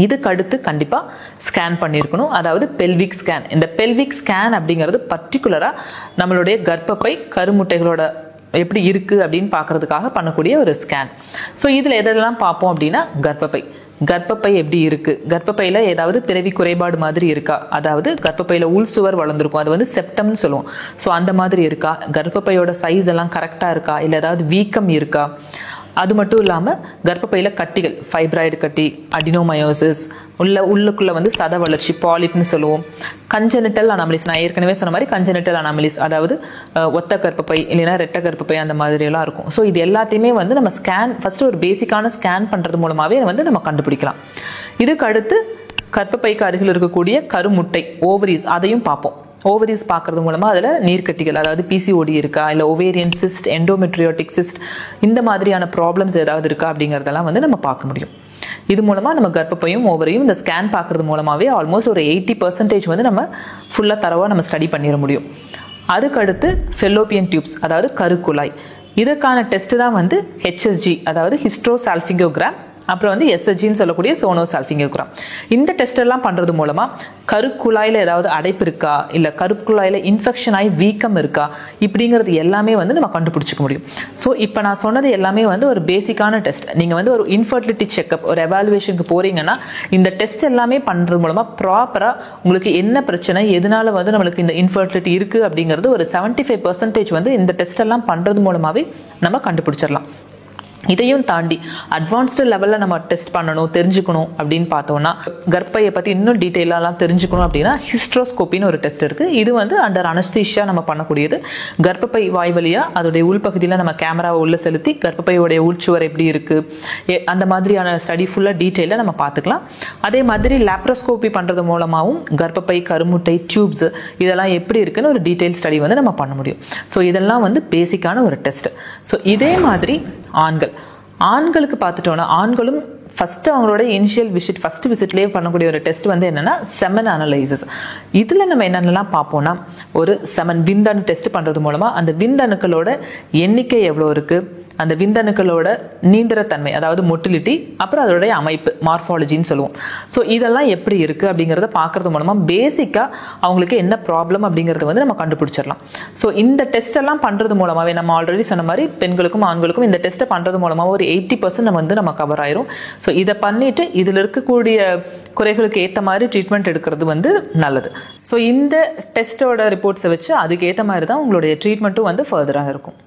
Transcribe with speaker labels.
Speaker 1: இதுக்கு அடுத்து கண்டிப்பாக ஸ்கேன் பண்ணியிருக்கணும், அதாவது பெல்விக் ஸ்கேன். இந்த பெல்விக் ஸ்கேன் அப்படிங்கிறது பர்டிகுலராக நம்மளுடைய கர்ப்பப்பை கருமுட்டைகளோட எப்படி இருக்குது அப்படின்னு பார்க்கறதுக்காக பண்ணக்கூடிய ஒரு ஸ்கேன். ஸோ இதில் எதெல்லாம் பார்ப்போம் அப்படின்னா கர்ப்பப்பை எப்படி இருக்குது, கர்ப்பப்பையில் ஏதாவது பிறவி குறைபாடு மாதிரி இருக்கா, அதாவது கர்ப்பப்பையில் உள் சுவர் வளர்ந்துருக்கும், அது வந்து செப்டம்னு சொல்லுவோம். ஸோ அந்த மாதிரி இருக்கா, கர்ப்பப்பையோட சைஸ் எல்லாம் கரெக்டாக இருக்கா, இல்லை ஏதாவது வீக்கம் இருக்கா, அது மட்டும் இல்லாமல் கர்ப்பப்பையில் கட்டிகள், ஃபைப்ராய்டு கட்டி, அடினோமயோசிஸ், உள்ளுக்குள்ளே வந்து சத வளர்ச்சி, பாலிப்னு சொல்லுவோம், கஞ்சனிட்டல் அனாமலிஸ், நான் ஏற்கனவே சொன்ன மாதிரி கஞ்சனிட்டல் அனாமலிஸ், அதாவது ஒத்த கர்ப்பப்பை இல்லைன்னா ரெட்டை கர்ப்பப்பை அந்த மாதிரியெல்லாம் இருக்கும். ஸோ இது எல்லாத்தையுமே வந்து நம்ம ஸ்கேன் ஃபஸ்ட்டு ஒரு பேசிக்கான ஸ்கேன் பண்ணுறது மூலமாகவே வந்து நம்ம கண்டுபிடிக்கலாம். இதுக்கு அடுத்து கர்ப்பப்பைக்கு அருகில் இருக்கக்கூடிய கருமுட்டை, ஓவரிஸ், அதையும் பார்ப்போம். ஓவரிஸ் பார்க்கறது மூலமாக அதில் நீர்க்கட்டிகள், அதாவது பிசிஓடி இருக்கா, இல்லை ஒவேரியன் சிஸ்ட், எண்டோமெட்ரியோட்டிக் சிஸ்ட், இந்த மாதிரியான ப்ராப்ளம்ஸ் ஏதாவது இருக்கா அப்படிங்கிறதெல்லாம் வந்து நம்ம பார்க்க முடியும். இது மூலமாக நம்ம கர்ப்பப்பையும் ஓவரையும் இந்த ஸ்கேன் பார்க்கறது மூலமாகவே ஆல்மோஸ்ட் ஒரு 80% வந்து நம்ம ஃபுல்லாக தரவாக நம்ம ஸ்டடி பண்ணிட முடியும். அதுக்கடுத்து ஃபெல்லோப்பியன் டியூப்ஸ், அதாவது கருக்குழாய், இதற்கான டெஸ்ட்டு தான் வந்து ஹெச்எஸ்ஜி, அதாவது ஹிஸ்ட்ரோசால்ஃபிங்கோகிராம், அப்புறம் வந்து எஸ்எஸ்ஜின்னு சொல்லக்கூடிய சோனோசால்ஃபிங்கோகிராம். இந்த டெஸ்ட் எல்லாம் பண்ணுறது மூலமாக கருக்குழாயில் ஏதாவது அடைப்பு இருக்கா, இல்லை கருக்குழாயில் இன்ஃபெக்ஷன் ஆகி வீக்கம் இருக்கா, இப்படிங்கிறது எல்லாமே வந்து நம்ம கண்டுபிடிச்சிக்க முடியும். ஸோ இப்போ நான் சொன்னது எல்லாமே வந்து ஒரு பேசிக்கான டெஸ்ட். நீங்கள் வந்து ஒரு இன்ஃபர்டிலிட்டி செக்அப், ஒரு எவாலுவேஷனுக்கு போகிறீங்கன்னா இந்த டெஸ்ட் எல்லாமே பண்ணுறது மூலமாக ப்ராப்பராக உங்களுக்கு என்ன பிரச்சனை, எதனால வந்து நம்மளுக்கு இந்த இன்ஃபர்டிலிட்டி இருக்குது அப்படிங்கிறது ஒரு 75% வந்து இந்த டெஸ்ட் எல்லாம் பண்ணுறது மூலமாகவே நம்ம கண்டுபிடிச்சிடலாம். இதையும் தாண்டி அட்வான்ஸ்டு லெவலில் நம்ம டெஸ்ட் பண்ணணும், தெரிஞ்சுக்கணும் அப்படின்னு பார்த்தோம்னா, கர்ப்பையை பற்றி இன்னும் டீட்டெயிலாலாம் தெரிஞ்சுக்கணும் அப்படின்னா ஹிஸ்ட்ரோஸ்கோப்பின்னு ஒரு டெஸ்ட் இருக்குது. இது வந்து அண்டர் அனஸ்தீஷியா நம்ம பண்ணக்கூடியது. கர்ப்பப்பை வாய் வழியாக அதோடைய உள்பகுதியில் நம்ம கேமராவை உள்ளே செலுத்தி கர்ப்பப்பையோடைய உள்சுவர் எப்படி இருக்குது, அந்த மாதிரியான ஸ்டடி ஃபுல்லாக டீட்டெயிலாக நம்ம பார்த்துக்கலாம். அதே மாதிரி லேப்ரோஸ்கோப்பி பண்ணுறது மூலமாகவும் கர்ப்பப்பை, கருமுட்டை, டியூப்ஸ் இதெல்லாம் எப்படி இருக்குன்னு ஒரு டீட்டெயில் ஸ்டடி வந்து நம்ம பண்ண முடியும். ஸோ இதெல்லாம் வந்து பேசிக்கான ஒரு டெஸ்ட். ஸோ இதே மாதிரி ஆண்களுக்கு பார்த்துட்டோன்னா, ஆண்களும் ஃபஸ்ட்டு அவங்களோட இனிஷியல் ஃபஸ்ட்டு விசிட்லேயே பண்ணக்கூடிய ஒரு டெஸ்ட் வந்து என்னென்னா செமன் அனலைசிஸ். இதில் நம்ம என்னென்னலாம் பார்ப்போம்னா, ஒரு செமன் விந்தணு டெஸ்ட் பண்ணுறது மூலமாக அந்த விந்தணுக்களோட எண்ணிக்கை எவ்வளோ இருக்குது, அந்த விந்தணுக்களோட நீண்டரத்தன்மை, அதாவது மொட்டிலிட்டி, அப்புறம் அதோடைய அமைப்பு, மார்ஃபாலஜின்னு சொல்லுவோம். ஸோ இதெல்லாம் எப்படி இருக்குது அப்படிங்கிறத பார்க்கறது மூலமாக பேசிக்காக அவங்களுக்கு என்ன ப்ராப்ளம் அப்படிங்கிறத வந்து நம்ம கண்டுபிடிச்சிடலாம். ஸோ இந்த டெஸ்ட் எல்லாம் பண்ணுறது மூலமாகவே நம்ம ஆல்ரெடி சொன்ன மாதிரி பெண்களுக்கும் ஆண்களுக்கும் இந்த டெஸ்ட்டை பண்ணுறது மூலமாக ஒரு 80% நம்ம கவர் ஆயிரும். ஸோ இதை பண்ணிவிட்டு இதில் இருக்கக்கூடிய குறைகளுக்கு ஏற்ற மாதிரி ட்ரீட்மெண்ட் எடுக்கிறது வந்து நல்லது. ஸோ இந்த டெஸ்ட்டோட ரிப்போர்ட்ஸை வச்சு அதுக்கு ஏற்ற மாதிரி தான் உங்களுடைய ட்ரீட்மெண்ட்டும் வந்து ஃபர்தராக இருக்கும்.